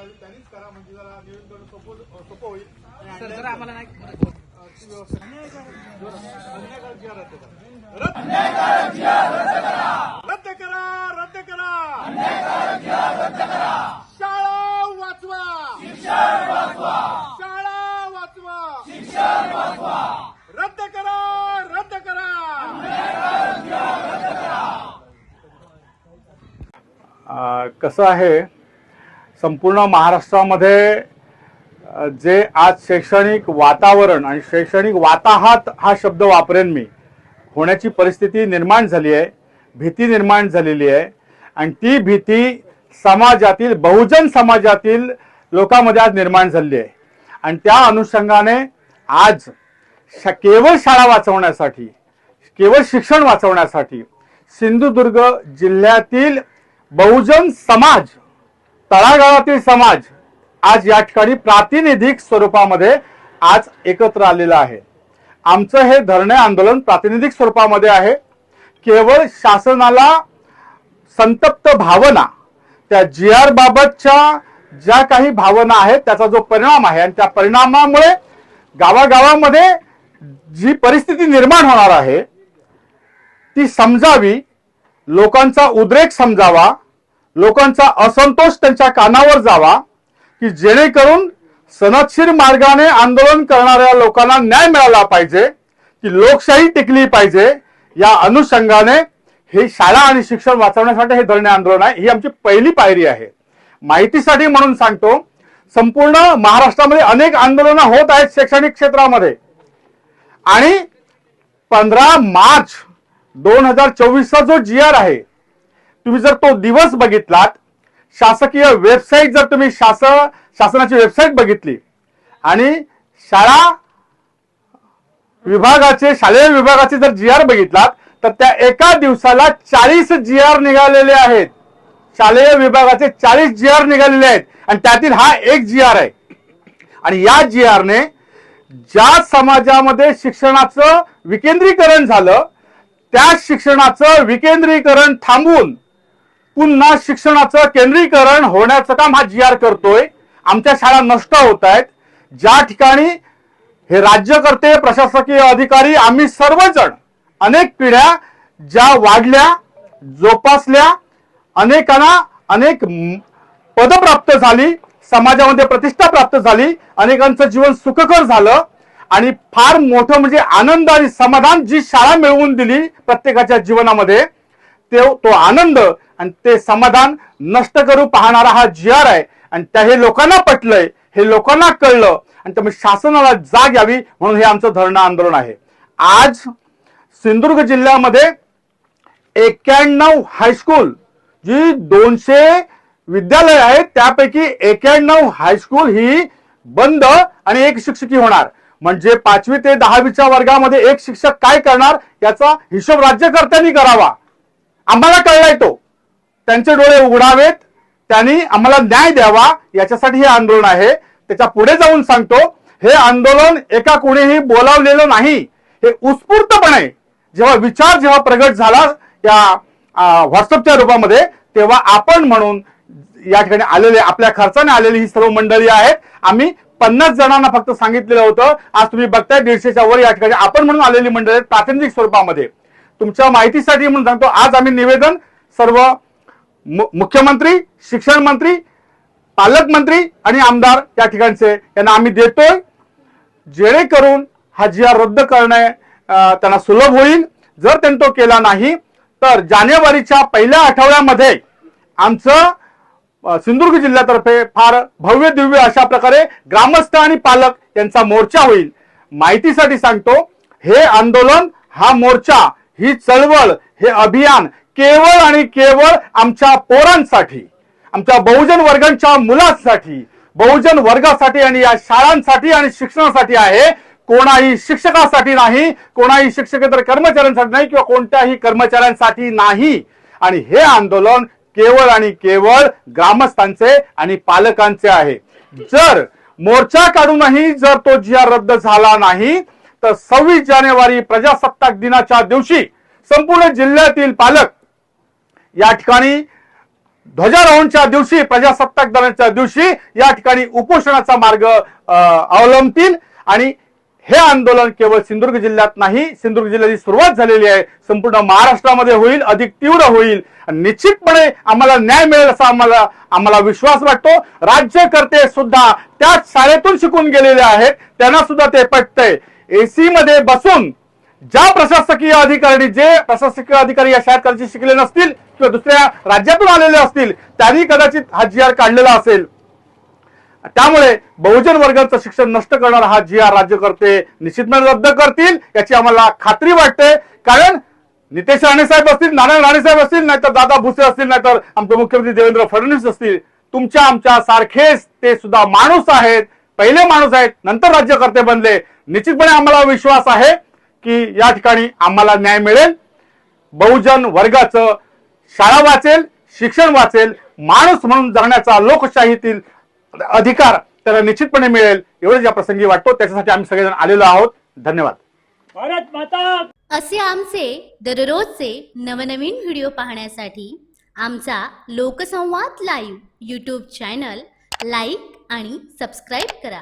पाहिजे त्यांनीच करा, म्हणजे जरा नियोजन करणं सोपं होईल. सर जर आम्हाला नाही रद्द करा. शाळा वाचवा, शाळा वाचवा, रद्द करा. कसं आहे, संपूर्ण महाराष्ट्रामध्ये जे आज शैक्षणिक वातावरण आणि शैक्षणिक वाताहत हा शब्द वापरेन मी, होण्याची परिस्थिती निर्माण झाली आहे, भीती निर्माण झालेली आहे. आणि ती भीती समाजातील, बहुजन समाजातील लोकांमध्ये आज निर्माण झालेली आहे. आणि त्या अनुषंगाने आज केवळ शाळा वाचवण्यासाठी, केवळ शिक्षण वाचवण्यासाठी सिंधुदुर्ग जिल्ह्यातील बहुजन समाज, तळागाळातील समाज आज या ठिकाणी प्रातिनिधिक स्वरूपामध्ये आज एकत्र आलेला आहे. आमचं हे धरणे आंदोलन प्रातिनिधिक स्वरूपामध्ये आहे. केवळ शासनाला संतप्त भावना, त्या GR बाबतच्या ज्या काही भावना आहेत त्याचा जो परिणाम आहे आणि त्या परिणामामुळे गावागावामध्ये जी परिस्थिती निर्माण होणार आहे ती समजावी, लोकांचा उद्रेक समजावा, लोकांचा असंतोष त्यांच्या कानावर जावा, की जेणेकरून सनदशीर मार्गाने आंदोलन करणाऱ्या लोकांना न्याय मिळाला पाहिजे, की लोकशाही टिकली पाहिजे. या अनुषंगाने हे शाळा आणि शिक्षण वाचवण्यासाठी हे धरणे आंदोलन आहे. ही आमची पहिली पायरी आहे. माहितीसाठी म्हणून सांगतो, संपूर्ण महाराष्ट्रामध्ये अनेक आंदोलनं होत आहेत शैक्षणिक क्षेत्रामध्ये. आणि 15 मार्च 2024चा जो GR आहे, तुम्ही जर तो दिवस बघितलात, शासकीय वेबसाईट जर तुम्ही शासनाची वेबसाईट बघितली आणि शालेय विभागाचे जर GR बघितलात तर त्या एका दिवसाला 40 GR निघालेले आहेत. शालेय विभागाचे 40 GR निघालेले आहेत आणि त्यातील हा एक GR आहे. आणि या GR ने ज्या समाजामध्ये शिक्षणाचं विकेंद्रीकरण झालं त्या शिक्षणाचं विकेंद्रीकरण थांबवून पुन्हा शिक्षणाचं केंद्रीकरण होण्याचं काम हा GR करतोय. आमच्या शाळा नष्ट होत आहेत. ज्या ठिकाणी हे राज्यकर्ते, प्रशासकीय अधिकारी, आम्ही सर्वजण अनेक पिढ्या ज्या वाढल्या, जोपासल्या, अनेकांना अनेक पद प्राप्त झाली, समाजामध्ये प्रतिष्ठा प्राप्त झाली, अनेकांचं जीवन सुखकर झालं. आणि फार मोठं म्हणजे आनंद आणि समाधान जी शाळा मिळवून दिली प्रत्येकाच्या जीवनामध्ये, तो आनंद आणि ते समाधान नष्ट करू पाहणारा हा GR आहे. आणि त्या हे लोकांना पटलंय, हे लोकांना कळलं आणि त्यामुळे शासनाला जाग यावी म्हणून हे आमचं धरणं आंदोलन आहे. आज सिंधुदुर्ग जिल्ह्यामध्ये 91 हायस्कूल, जी 200 विद्यालय आहेत त्यापैकी 91 हायस्कूल ही बंद आणि एक शिक्षकी होणार. म्हणजे 5वी ते 10वीच्या वर्गामध्ये एक शिक्षक काय करणार याचा हिशोब राज्यकर्त्यांनी करावा. आम्हाला कळलाय तो, त्यांचे डोळे उघडावेत, त्यांनी आम्हाला न्याय द्यावा, याच्यासाठी हे आंदोलन आहे. त्याच्या पुढे जाऊन सांगतो, हे आंदोलन एका कोणीही बोलावलेलं नाही. हे उत्स्फूर्तपणे जेव्हा प्रगट झाला या व्हॉट्सअपच्या रूपामध्ये, तेव्हा आपण म्हणून या ठिकाणी आलेले, आपल्या खर्चाने आलेली ही सर्व मंडळी आहेत. आम्ही 50 जणांना फक्त सांगितलेलं होतं. आज तुम्ही बघताय 150च्या वर या ठिकाणी आपण म्हणून आलेली मंडळी आहेत प्रातिनिधिक स्वरूपामध्ये. तुमच्या माहितीसाठी म्हणून सांगतो, आज आम्ही निवेदन सर्व मुख्यमंत्री, शिक्षण मंत्री, पालकमंत्री आणि आमदार या ठिकाणचे यांना आम्ही देतोय, जेणेकरून हा GR रद्द करणे त्यांना सुलभ होईल. जर त्यांनी तो केला नाही तर जानेवारीच्या पहिल्या आठवड्यामध्ये आमचं सिंधुदुर्ग जिल्ह्यातर्फे फार भव्य दिव्य अशा प्रकारे ग्रामस्थ आणि पालक यांचा मोर्चा होईल. माहितीसाठी सांगतो, हे आंदोलन, हा मोर्चा, ही चळवळ, हे अभियान केवळ आणि केवळ आमच्या पोरांसाठी, आमच्या बहुजन वर्गांच्या मुलांसाठी, बहुजन वर्गासाठी आणि या शाळांसाठी आणि शिक्षणासाठी आहे. कोणाही शिक्षकासाठी नाही, कोणाही शिक्षकेतर कर्मचाऱ्यांसाठी नाही किंवा कोणत्याही कर्मचाऱ्यांसाठी नाही. आणि हे आंदोलन केवळ आणि केवळ ग्रामस्थांचे आणि पालकांचे आहे. जर मोर्चा काढूनही जर तो GR रद्द झाला नाही तर 26 जानेवारी प्रजासत्ताक दिनाच्या दिवशी संपूर्ण जिल्ह्यातील पालक या ठिकाणी ध्वजारोहणच्या दिवशी, प्रजासत्ताक दिनाच्या दिवशी या ठिकाणी उपोषणाचा मार्ग अवलंबतील आणि हे आंदोलन केवळ सिंधुदुर्ग जिल्ह्यात नाही, सिंधुदुर्ग जिल्ह्याची सुरुवात झालेली आहे, संपूर्ण महाराष्ट्रामध्ये होईल, अधिक तीव्र होईल. निश्चितपणे आम्हाला न्याय मिळेल असा आम्हाला विश्वास वाटतो. राज्यकर्ते सुद्धा त्याच शाळेतून शिकून गेलेले आहेत, त्यांना सुद्धा ते पटतंय. एसी मध्ये बसून ज्या प्रशासकीय अधिकारी या शाळेत कदाचित शिकले नसतील किंवा दुसऱ्या राज्यातून आलेले असतील, त्यांनी कदाचित हा GR काढलेला असेल. त्यामुळे बहुजन वर्गाचं शिक्षण नष्ट करणारा हा GR राज्यकर्ते निश्चितपणे रद्द करतील याची आम्हाला खात्री वाटते. कारण नितेश राणेसाहेब असतील, नारायण राणेसाहेब असतील, नाहीतर दादा भुसे असतील, नाहीतर आमचे मुख्यमंत्री देवेंद्र फडणवीस असतील, तुमच्या आमच्या सारखेच ते सुद्धा माणूस आहेत, पहिले माणूस आहेत, नंतर राज्यकर्ते बनले. निश्चितपणे आम्हाला विश्वास आहे की या ठिकाणी आम्हाला न्याय मिळेल. बहुजन वर्गाचं शाळा वाचेल, शिक्षण वाचेल, माणूस म्हणून जगण्याचा लोकशाहीतील अधिकार त्याला निश्चितपणे मिळेल एवढंच या प्रसंगी वाटतो. त्याच्यासाठी आम्ही सगळेजण आलेलो आहोत. धन्यवाद. भारत माता. असे आमचे दररोजचे नवनवीन व्हिडिओ पाहण्यासाठी आमचा लोकसंवाद लाईव्ह यूट्यूब चॅनल लाईक आणि सबस्क्राईब करा.